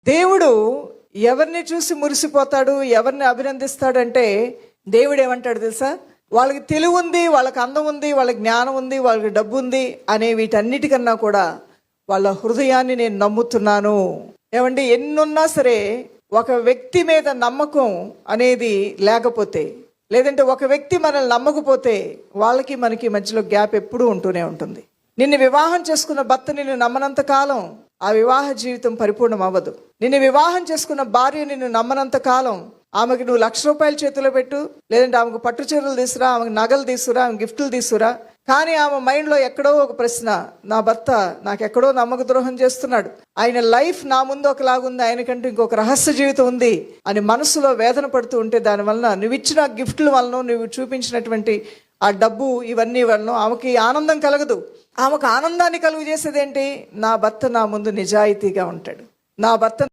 దేవుడు ఎవరిని చూసి మురిసిపోతాడు, ఎవరిని అభినందిస్తాడంటే దేవుడు ఏమంటాడు తెలుసా? వాళ్ళకి తెలివి ఉంది, వాళ్ళకి అందం ఉంది, వాళ్ళకి జ్ఞానం ఉంది, వాళ్ళకి డబ్బు ఉంది అనే వీటన్నిటికన్నా కూడా వాళ్ళ హృదయాన్ని నేను నమ్ముతున్నాను. ఏమండి, ఎన్నున్నా సరే ఒక వ్యక్తి మీద నమ్మకం అనేది లేకపోతే, లేదంటే ఒక వ్యక్తి మనల్ని నమ్మకపోతే వాళ్ళకి మనకి మధ్యలో గ్యాప్ ఎప్పుడూ ఉంటూనే ఉంటుంది. నిన్ను వివాహం చేసుకున్న భర్త నిన్ను నమ్మనంత కాలం ఆ వివాహ జీవితం పరిపూర్ణం అవ్వదు. నిన్ను వివాహం చేసుకున్న భార్య నిన్ను నమ్మనంత కాలం ఆమెకు నువ్వు ₹1,00,000 చేతిలో పెట్టు, లేదంటే ఆమెకు పట్టు చీరలు తీసుకురా, ఆమెకు నగలు తీసుకురా, ఆమె గిఫ్టులు తీసుకురా, కానీ ఆమె మైండ్లో ఎక్కడో ఒక ప్రశ్న, నా భర్త నాకెక్కడో నమ్మక ద్రోహం చేస్తున్నాడు, ఆయన లైఫ్ నా ముందు ఒకలాగుంది, ఆయనకంటూ ఇంకొక రహస్య జీవితం ఉంది అని మనసులో వేదన పడుతూ ఉంటే, దానివలన నువ్వు ఇచ్చిన గిఫ్టుల వలన, నువ్వు చూపించినటువంటి ఆ డబ్బు, ఇవన్నీ వలన ఆమెకి ఆనందం కలగదు. ఆమెకు ఆనందాన్ని కలుగు చేసేది ఏంటి? నా భర్త నా ముందు నిజాయితీగా ఉంటాడు, నా భర్త